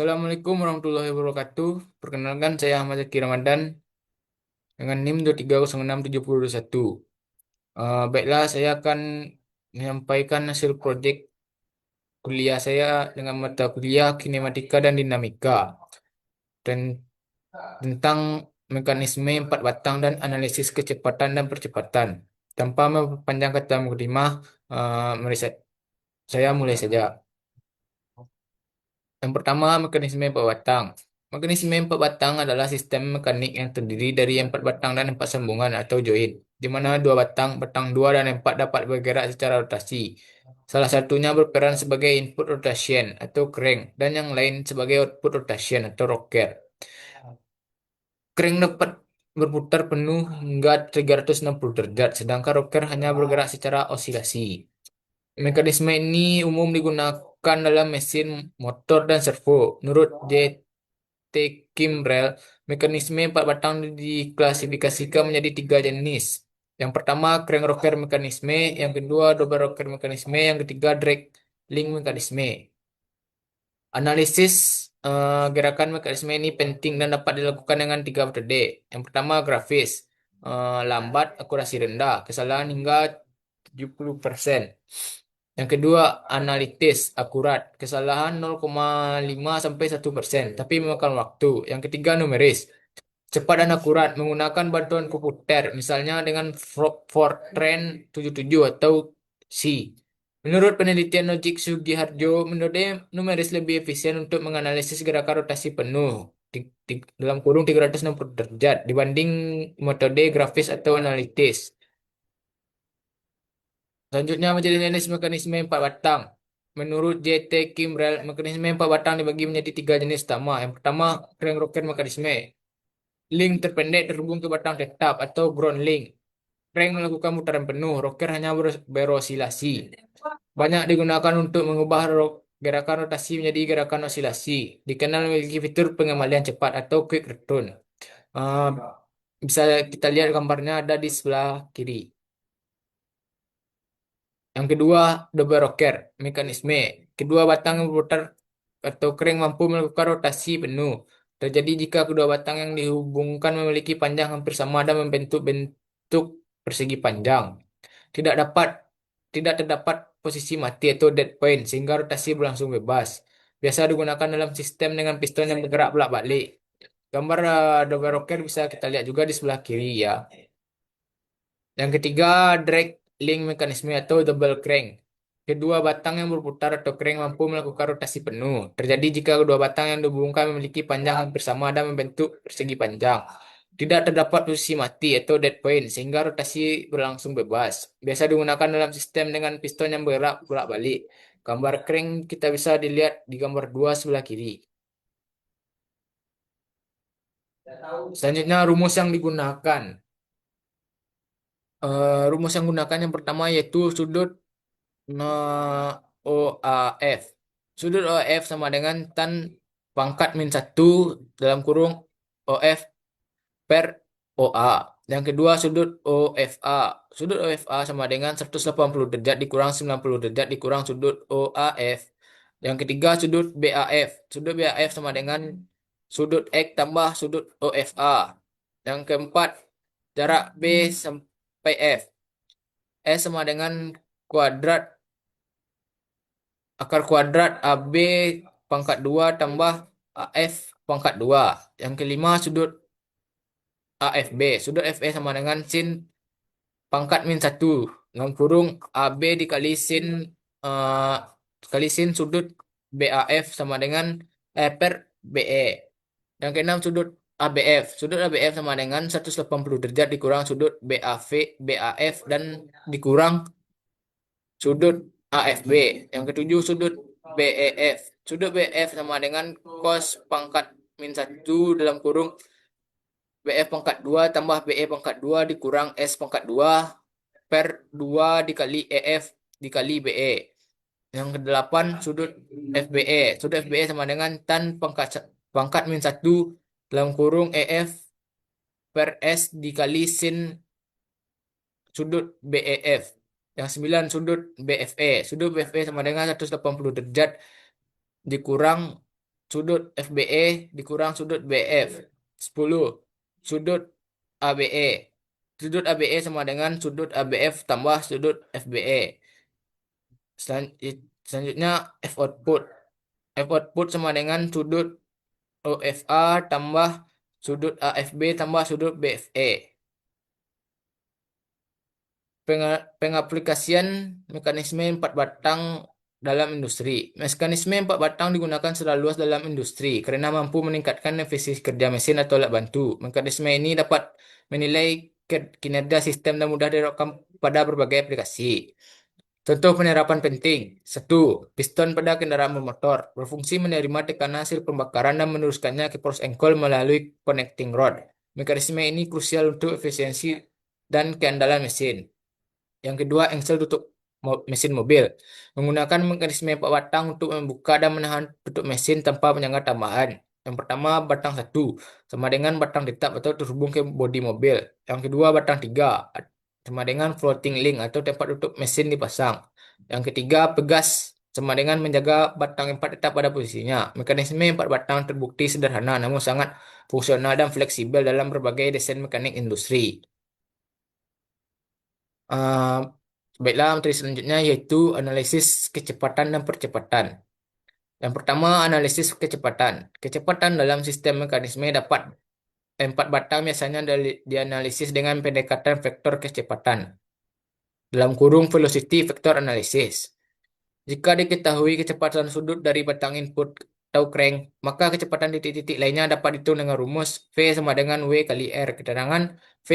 Assalamualaikum warahmatullahi wabarakatuh. Perkenalkan saya Ahmad Zaki Ramadan dengan NIM 2306721. Baiklah, saya akan menyampaikan hasil proyek kuliah saya dengan mata kuliah kinematika dan dinamika dan tentang mekanisme empat batang dan analisis kecepatan dan percepatan. Tanpa memperpanjang kata mukadimah, saya mulai saja. Yang pertama, mekanisme empat batang. Mekanisme empat batang adalah sistem mekanik yang terdiri dari empat batang dan empat sambungan atau join, di mana dua batang, batang dua dan empat dapat bergerak secara rotasi. Salah satunya berperan sebagai input rotation atau crank, dan yang lain sebagai output rotation atau rocker. Crank dapat berputar penuh hingga 360 derajat, sedangkan rocker hanya bergerak secara osilasi. Mekanisme ini umum digunakan dalam mesin, motor, dan servo. Menurut J.T. Kimbrell, mekanisme empat batang diklasifikasikan menjadi tiga jenis. Yang pertama, crank rocker mekanisme. Yang kedua, double rocker mekanisme. Yang ketiga, drag link mekanisme. Analisis gerakan mekanisme ini penting dan dapat dilakukan dengan tiga metode. Yang pertama, grafis. Lambat, akurasi rendah, kesalahan hingga 70%. Yang kedua, analitis, akurat, kesalahan 0,5 sampai 1%, tapi memakan waktu. Yang ketiga, numeris, cepat dan akurat, menggunakan bantuan komputer, misalnya dengan Fortran 77 atau C. Menurut penelitian Logik Sugiharjo, metode numeris lebih efisien untuk menganalisis gerakan rotasi penuh dalam kurung 360 derajat dibanding metode grafis atau analitis. Selanjutnya menjadi jenis mekanisme empat batang. Menurut J.T. Kimbrell, mekanisme empat batang dibagi menjadi tiga jenis utama. Yang pertama, crank rocker mekanisme. Link terpendek terhubung ke batang tetap atau ground link. Crank melakukan putaran penuh, rocker hanya berosilasi. Banyak digunakan untuk mengubah gerakan rotasi menjadi gerakan osilasi. Dikenal memiliki fitur pengembalian cepat atau quick return. Uh, Bisa kita lihat gambarnya ada di sebelah kiri. Yang kedua, double rocker mekanisme. Kedua batang yang berputar atau crank mampu melakukan rotasi penuh. Terjadi jika kedua batang yang dihubungkan memiliki panjang hampir sama dan membentuk bentuk persegi panjang. Tidak dapat Tidak terdapat posisi mati atau dead point sehingga rotasi berlangsung bebas. Biasa digunakan dalam sistem dengan piston yang bergerak bolak-balik. Gambar double rocker bisa kita lihat juga di sebelah kiri ya. Yang ketiga, drag link mekanisme atau double crank. Kedua batang yang berputar atau crank mampu melakukan rotasi penuh. Terjadi jika kedua batang yang dihubungkan memiliki panjang hampir sama dan membentuk persegi panjang. Tidak terdapat posisi mati atau dead point, sehingga rotasi berlangsung bebas. Biasa digunakan dalam sistem dengan piston yang bergerak bolak-balik. Gambar crank kita bisa dilihat di gambar 2 sebelah kiri. Selanjutnya, rumus yang digunakan. Rumus yang digunakan yang pertama yaitu sudut OAF. Sudut OAF sama dengan tan pangkat min 1 dalam kurung OF per OA. Yang kedua sudut OFA. Sudut OFA sama dengan 180 derajat dikurang 90 derajat dikurang sudut OAF. Yang ketiga sudut BAF. Sudut BAF sama dengan sudut X tambah sudut OFA. Yang keempat jarak B sampai F. S sama dengan kuadrat akar kuadrat AB pangkat 2 tambah AF pangkat 2. Yang kelima sudut AFB. Sudut FE sama dengan sin pangkat min 1. Dalam kurung AB eh, dikali sin sudut BAF sama dengan E per BE. Yang keenam sudut ABF. Sudut ABF sama dengan 180 derajat dikurang sudut BAF dan dikurang sudut AFB. Yang ketujuh sudut BEF. Sudut BEF sama dengan cos pangkat min 1 dalam kurung BF pangkat 2 tambah BE pangkat 2 dikurang S pangkat 2 per 2 dikali EF dikali BE. Yang kedelapan sudut FBE. Sudut FBE sama dengan tan pangkat min 1 dalam kurung EF per S dikali sin sudut BEF. Yang sembilan sudut BFE. Sudut BFE sama dengan 180 derajat dikurang sudut FBE dikurang sudut BF. 10. Sudut ABE. Sudut ABE sama dengan sudut ABF tambah sudut FBE. Selanjutnya F output. F output sama dengan sudut OFA tambah sudut AFB tambah sudut BFE. Pengaplikasian mekanisme empat batang dalam industri. Mekanisme empat batang digunakan secara luas dalam industri karena mampu meningkatkan efisiensi kerja mesin atau alat bantu. Mekanisme ini dapat menilai kinerja sistem dan mudah diterapkan pada berbagai aplikasi. Contoh penerapan penting. Satu, piston pada kendaraan bermotor berfungsi menerima tekanan hasil pembakaran dan meneruskannya ke pros engkol melalui connecting rod. Mekanisme ini krusial untuk efisiensi dan keandalan mesin. Yang kedua, engsel tutup mesin mobil. Menggunakan mekanisme empat batang untuk membuka dan menahan tutup mesin tanpa penyangga tambahan. Yang pertama, batang satu, sama dengan batang tetap atau terhubung ke bodi mobil. Yang kedua, batang tiga, sama dengan floating link atau tempat tutup mesin dipasang. Yang ketiga, pegas, sama dengan menjaga batang empat tetap pada posisinya. Mekanisme empat batang terbukti sederhana namun sangat fungsional dan fleksibel dalam berbagai desain mekanik industri. Uh, Baiklah, materi selanjutnya yaitu analisis kecepatan dan percepatan. Yang pertama, analisis kecepatan. Kecepatan dalam sistem mekanisme dapat empat batang biasanya dianalisis dengan pendekatan vektor kecepatan. Dalam kurung velocity vector analysis. Jika diketahui kecepatan sudut dari batang input atau crank, maka kecepatan titik-titik lainnya dapat dihitung dengan rumus V sama dengan W kali R. Keterangan V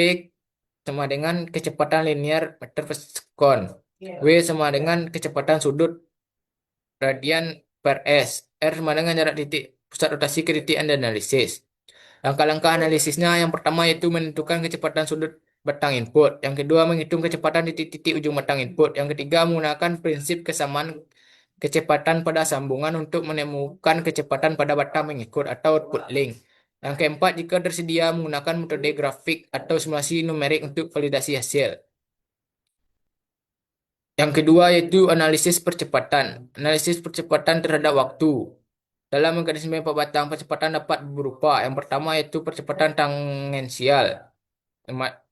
sama dengan kecepatan linear meter per sekon. W sama dengan kecepatan sudut radian per S. R sama dengan jarak titik pusat rotasi ke titik Anda analisis. Langkah-langkah analisisnya yang pertama yaitu menentukan kecepatan sudut batang input. Yang kedua menghitung kecepatan titik-titik ujung batang input. Yang ketiga menggunakan prinsip kesamaan kecepatan pada sambungan untuk menemukan kecepatan pada batang mengikut atau output link. Yang keempat, jika tersedia menggunakan metode grafik atau simulasi numerik untuk validasi hasil. Yang kedua yaitu analisis percepatan. Analisis percepatan terhadap waktu. Dalam mekanisme pembatang percepatan dapat berupa yang pertama yaitu percepatan tangensial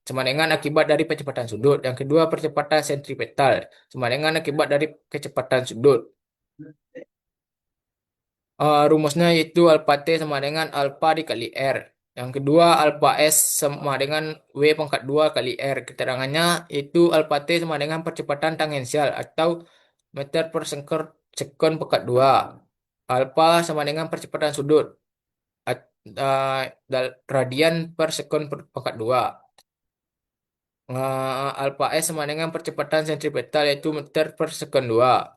sama dengan akibat dari percepatan sudut. Yang kedua percepatan sentripetal sama dengan akibat dari kecepatan sudut. Rumusnya yaitu alpha T sama dengan alpha dikali R. Yang kedua alpha S sama dengan W pangkat 2 kali R. Keterangannya yaitu alpha T sama dengan percepatan tangensial atau meter per sekon pangkat 2. Alpha sama dengan percepatan sudut. Radian per sekon pangkat 2. Alpha S sama dengan percepatan sentripetal yaitu meter per sekon 2.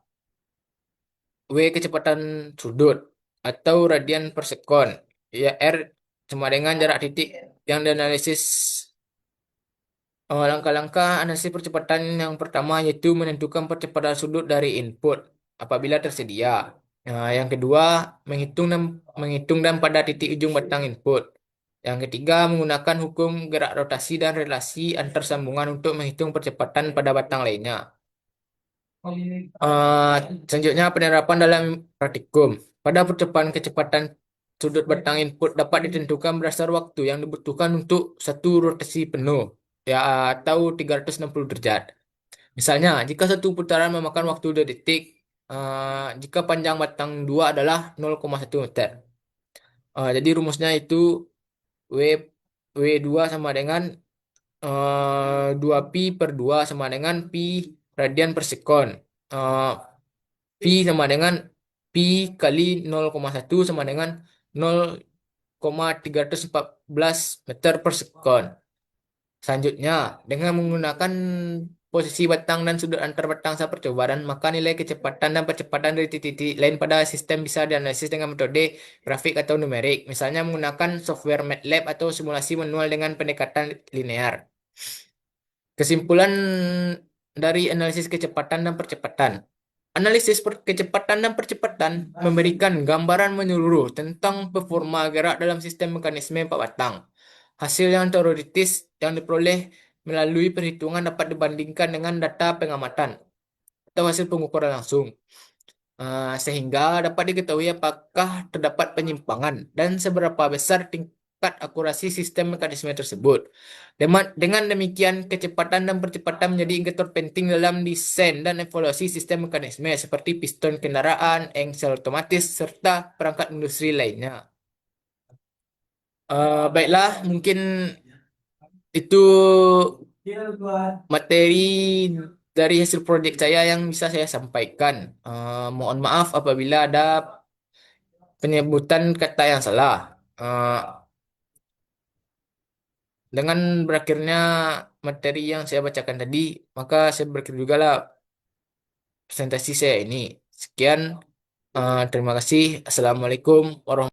W kecepatan sudut atau radian per sekon. Ya, R sama dengan jarak titik yang dianalisis. Langkah-langkah analisis percepatan yang pertama yaitu menentukan percepatan sudut dari input apabila tersedia. Yang kedua, menghitung dan pada titik ujung batang input. Yang ketiga, menggunakan hukum gerak rotasi dan relasi antar sambungan untuk menghitung percepatan pada batang lainnya. Eh, Selanjutnya penerapan dalam praktikum. Pada percepatan kecepatan sudut batang input dapat ditentukan berdasar waktu yang dibutuhkan untuk satu rotasi penuh, ya atau 360 derajat. Misalnya, jika satu putaran memakan waktu 2 detik, jika panjang batang 2 adalah 0,1 meter. Jadi rumusnya itu W W2 sama dengan 2pi per 2 sama dengan pi radian per sekon. Eh, Pi sama dengan Pi kali 0,1 sama dengan 0,314 meter per sekon. Selanjutnya, dengan menggunakan posisi batang dan sudut antar batang saat percobaan, maka nilai kecepatan dan percepatan dari titik-titik lain pada sistem bisa dianalisis dengan metode grafik atau numerik. Misalnya menggunakan software MATLAB atau simulasi manual dengan pendekatan linear. Kesimpulan dari analisis kecepatan dan percepatan. Analisis kecepatan dan percepatan memberikan gambaran menyeluruh tentang performa gerak dalam sistem mekanisme empat batang. Hasil yang teoritis yang diperoleh melalui perhitungan dapat dibandingkan dengan data pengamatan atau hasil pengukuran langsung. sehingga dapat diketahui apakah terdapat penyimpangan dan seberapa besar tingkat akurasi sistem mekanisme tersebut. Dengan demikian, kecepatan dan percepatan menjadi indikator penting dalam desain dan evaluasi sistem mekanisme seperti piston kendaraan, engsel otomatis, serta perangkat industri lainnya. Baiklah, mungkin itu materi dari hasil proyek saya yang bisa saya sampaikan. Mohon maaf apabila ada penyebutan kata yang salah. Eh, dengan berakhirnya materi yang saya bacakan tadi, maka saya berakhir juga lah presentasi saya ini. Sekian, terima kasih. Assalamualaikum warahmatullahi